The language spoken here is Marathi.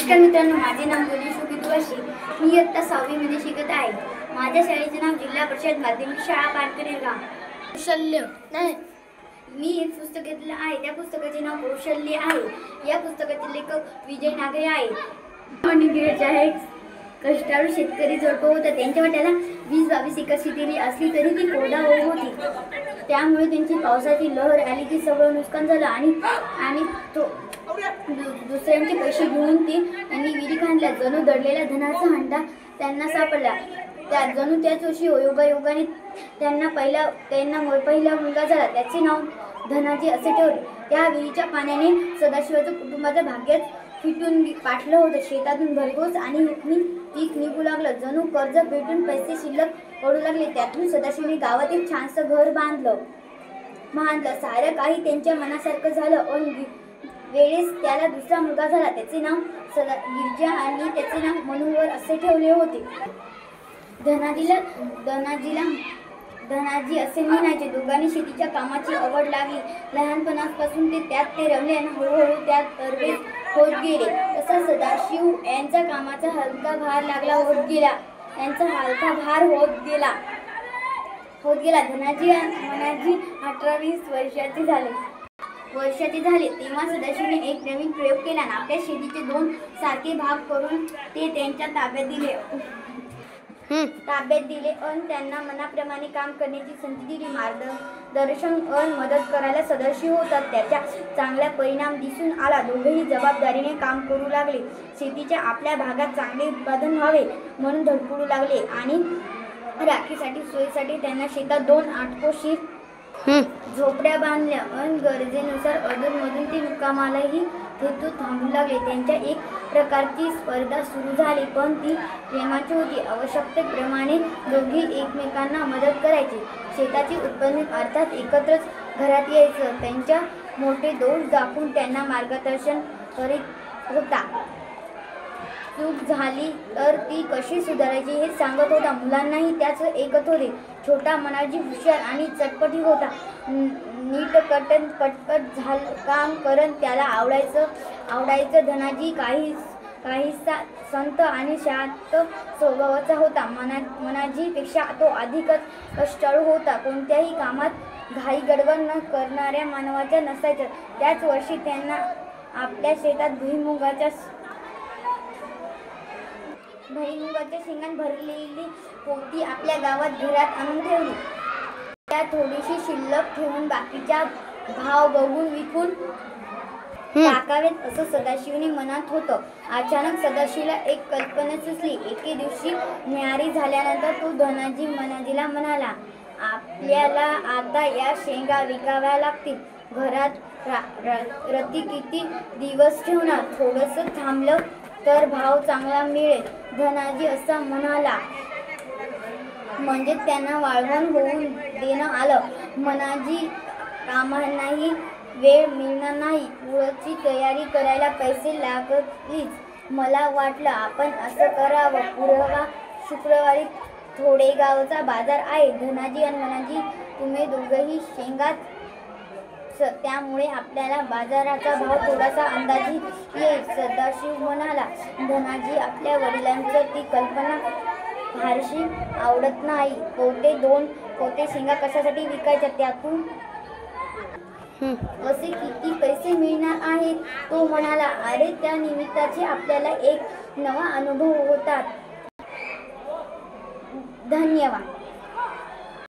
नमस्कार मित्रांनो, माझे नाव गणेश जोशी. मी इयत्ता 6वी मध्ये शिकत आहे. माझ्या शाळेचे नाव जिल्हा परिषद माध्यमिक शाळा पाटकरे गाव. कौशल्य नाही, मी एक पुस्तक घेतलं आहे. त्या पुस्तकाचे नाव कौशल्य आहे. या पुस्तकाचे लेखक विजय नागरे आहे. आहे कष्टाळू शेतकरी जोडपं होतं. त्यांच्या वाट्याला 20-22 एकर शेती असली तरी ती कोरडवाहू होती. त्यामुळे त्यांची पावसाची लहर आली की सगळं नुकसान झालं आणि दुसऱ्यांचे पैसे घेऊन त्यांनी विहिरी खांदल्या. जणू दडलेल्या धनाचा हंडा त्यांना सापडला. जणू त्याच वर्षी योगायोगाने त्यांना पहिला मुलगा झाला. त्याचे नाव धनाजी असे ठेवले. त्या विहिरीच्या पाण्याने सदाशिवाचं कुटुंबाचं भाग्यच फिटून पाठलं होतं. शेतातून भरघोस आणि पीक निघू लागलं. जणू कर्ज भेटून पैसे शिल्लक पडू लागले. त्यातून सदाशिवने गावात एक छानसं घर बांधलं. सारं काही त्यांच्या मनासारखं झालं. वेळेस त्याला दुसरा मुलगा झाला. त्याचे नाव गिरजा आणि त्याचे नाव मनोहर असे ठेवले होते. धनाजी असे म्हणायचे. दोघांनी शेतीच्या कामाची आवड लागली. लहानपणापासून त्यात रमले आणि हळूहळू त्यात तरबेज होत गेले. तसा सदाशिव यांचा कामाचा हलका भार होत गेला. धनाजी 18-20 वर्षाचे झाले तेव्हा सदाशिवने एक नवीन प्रयोग केला. आपल्या शेतीचे 2 सारखे भाग करून ते त्यांच्या ताब्यात दिले आणि त्यांना मनाप्रमाणे काम करण्याची संधी दिली. मार्गदर्शन मदत करायला सदाशिव होता. त्याचा चांगला परिणाम दिसून आला. दोघेही जबाबदारीने काम करू लागले. शेतीच्या आपल्या भागात चांगले उत्पादन व्हावे म्हणून धडपडू लागले. आणि राखीसाठी सोयीसाठी त्यांना शेतात 2 आठकोशीर झोपड्या बांधल्या आणि गरजेनुसार अधूनमधून ते मुक्कामालाही हेतू थांबू लागले. त्यांच्या एक प्रकारची स्पर्धा सुरू झाली, पण ती प्रेमाची होती. आवश्यकतेप्रमाणे दोघे एकमेकांना मदत करायचे. शेताची उत्पन्न अर्थात एकत्रच घरात यायचं. त्यांच्या मोठे दोष दाखवून त्यांना मार्गदर्शन करीत होता. चूक झाली तर ती कशी सुधारायची हे सांगत होता. मुलांनाही त्याच ऐकत होते. छोटा मनाजी हुशार आणि चटपटी होता. नीटकटकट काम करत त्याला आवडायचं. धनाजी काहीसा संत आणि शांत स्वभावाचा होता. मनाजीपेक्षा तो अधिकच कष्टाळू होता. कोणत्याही कामात घाई गडबड न करणाऱ्या मानवाच्या नसायचं. त्याच वर्षी त्यांना आपल्या शेतात भुईमुगाच्या शेंगांनी भरलेली पोती आपल्या गावात घरात आणून ठेवली. त्या थोडीशी शिल्लक ठेवून बाकीच्या भाव बघून विकून टाकावेत असं सदाशिवने मनात होतं. अचानक सदाशिवला एक कल्पना सुचली. एके दिवशी न्याहारी झाल्यानंतर तो मनाजीला म्हणाला, आपल्याला आता या शेंगा विकाव्या लागतील. घरात रती किती दिवस ठेवणार? थोडंसं थांबलं तर भाव चांगला मिळेल. धनाजी असा म्हणाला म्हणजे त्यांना वाळवण होऊन देणं आलं. मनाजी कामांनाही वेळ मिळणार नाही. पुढची तयारी करायला पैसे लागतीलच. मला वाटलं आपण असं करावं. पुढच्या शुक्रवारी थोडेगावचा बाजार आहे. धनाजी आणि मनाजी तुम्ही दोघंही शेंगात, त्यामुळे आपल्याला बाजाराचा भाव थोडासा अंदाजी येईल. सदाशिव म्हणाला. धनाजी आपल्या वडिलांचं ती कल्पना फारशी आवडत नाही. 2 पोते शेंगा कशासाठी विकायच्या? त्यातून असे किती पैसे मिळणार आहेत? तो म्हणाला, अरे त्या निमित्ताचे आपल्याला एक नवा अनुभव होतात. धन्यवाद.